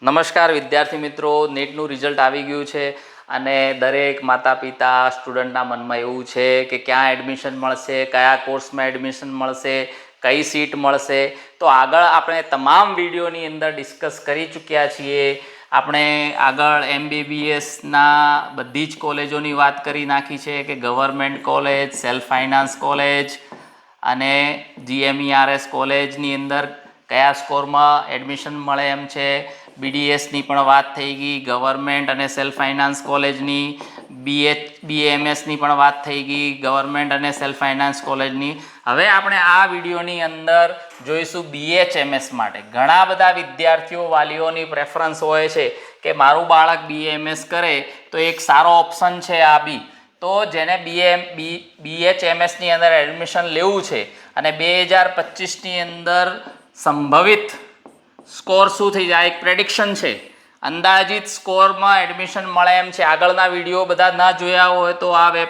નમસ્કાર વિદ્યાર્થી મિત્રો, નેટનું રિઝલ્ટ આવી ગયું છે અને દરેક માતા પિતા સ્ટુડન્ટના મનમાં એવું છે કે ક્યાં એડમિશન મળશે, કયા કોર્સમાં એડમિશન મળશે, કઈ સીટ મળશે. તો આગળ આપણે તમામ વિડીયોની અંદર ડિસ્કસ કરી ચૂક્યા છીએ. આપણે આગળ MBBSના બધી જ કોલેજોની વાત કરી નાખી છે કે government college, self finance college અને GMERS કોલેજની અંદર કયા સ્કોરમાં એડમિશન મળે એમ છે. BDSની પણ વાત થઈ ગઈ, ગવર્મેન્ટ અને સેલ્ફ ફાઇનાન્સ કોલેજની. BAMSની પણ વાત થઈ ગઈ, ગવર્મેન્ટ અને સેલ્ફ ફાઇનાન્સ કોલેજની. હવે આપણે આ વિડીયોની અંદર જોઈશું BHMS માટે. ઘણા બધા વિદ્યાર્થીઓ વાલીઓની પ્રેફરન્સ હોય છે કે મારું બાળક BAMS કરે તો એક સારો ઓપ્શન છે આ બી. તો જેને BHMSની અંદર એડમિશન લેવું છે અને 2025ની અંદર સંભવિત સ્કોર શું થઈ જાય, એક પ્રેડિક્શન છે, અંદાજિત સ્કોરમાં એડમિશન મળે એમ છે. આગળના વિડીયો બધા ના જોયા હોય તો આ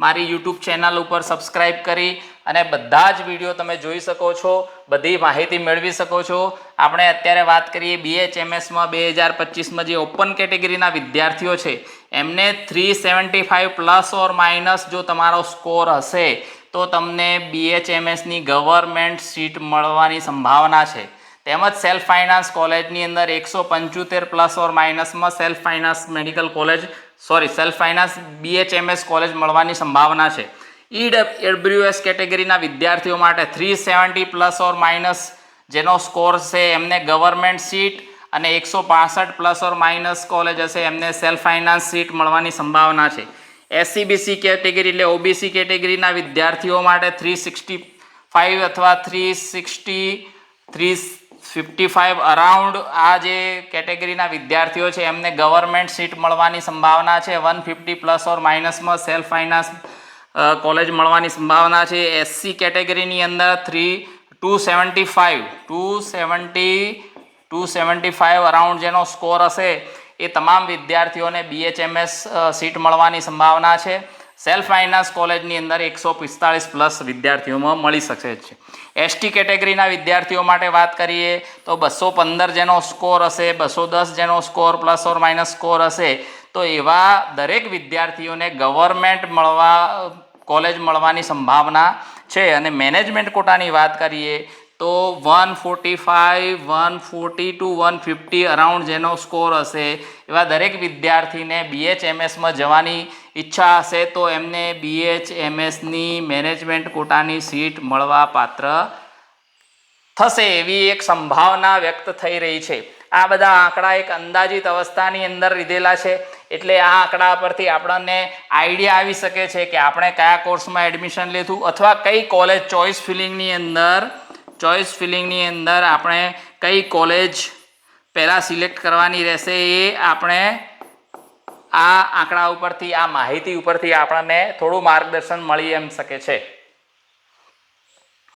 મારી YouTube ચેનલ ઉપર સબસ્ક્રાઈબ કરી અને બધા જ વિડીયો તમે જોઈ શકો છો, બધી માહિતી મેળવી શકો છો. આપણે અત્યારે વાત કરીએ BHMSમાં 2025માં જે ઓપન કેટેગરીના વિદ્યાર્થીઓ છે એમને 375 પ્લસ ઓર માઇનસ જો તમારો સ્કોર હશે તો તમને BHMSની ગવર્મેન્ટ સીટ મળવાની સંભાવના છે. તેમજ સેલ્ફ ફાઇનાન્સ કોલેજની અંદર 175 પ્લસ ઓર માઇનસમાં self finance medical college self finance BHMS college મળવાની સંભાવના છે. EWS કેટેગરીના વિદ્યાર્થીઓ માટે 370 પ્લસ ઓર માઇનસ જેનો સ્કોર છે એમને ગવર્મેન્ટ સીટ અને 165 પ્લસ ઓર માઇનસ કોલેજ હશે એમને સેલ્ફ ફાઇનાન્સ સીટ મળવાની સંભાવના છે. SCBC કેટેગરી એટલે OBC કેટેગરીના વિદ્યાર્થીઓ માટે 365 અથવા 355 અરાઉન્ડ આ જે કેટેગરીના વિદ્યાર્થીઓ છે એમને ગવર્મેન્ટ સીટ મળવાની સંભાવના છે. 150 પ્લસ ઓર માઇનસમાં સેલ્ફ ફાઇનાન્સ કોલેજ મળવાની સંભાવના છે. SC કેટેગરીની અંદર 275 અરાઉન્ડ જેનો સ્કોર હશે એ તમામ વિદ્યાર્થીઓને BHMS સીટ મળવાની સંભાવના છે. સેલ્ફ ફાઇનાન્સ કોલેજની અંદર 145 પ્લસ વિદ્યાર્થીઓમાં મળી શકે છે. ST કેટેગરીના વિદ્યાર્થીઓ માટે વાત કરીએ તો 215 જેનો સ્કોર હશે, 210 જેનો score plus or minus score હશે તો એવા દરેક વિદ્યાર્થીઓને ગવર્મેન્ટ કોલેજ મળવાની સંભાવના છે. અને મેનેજમેન્ટ કોટાની વાત કરીએ તો 145, 140 ટુ 150 અરાઉન્ડ જેનો સ્કોર હશે એવા દરેક વિદ્યાર્થીને BHMSમાં જવાની ઈચ્છા હશે તો એમને BHMSની મેનેજમેન્ટ કોટાની સીટ મળવા પાત્ર થશે એવી એક સંભાવના વ્યક્ત થઈ રહી છે. આ બધા આંકડા એક અંદાજિત અવસ્થાની અંદર લીધેલા છે એટલે આ આંકડા પરથી આપણને આઈડિયા આવી શકે છે કે આપણે કયા કોર્સમાં એડમિશન લેતું અથવા કઈ કોલેજ ચોઇસ ફિલિંગની અંદર આપણે કઈ કોલેજ પહેલાં સિલેક્ટ કરવાની રહેશે એ આપણે આ આંકડા ઉપરથી, આ માહિતી ઉપરથી આપણને થોડું માર્ગદર્શન મળી એમ શકે છે.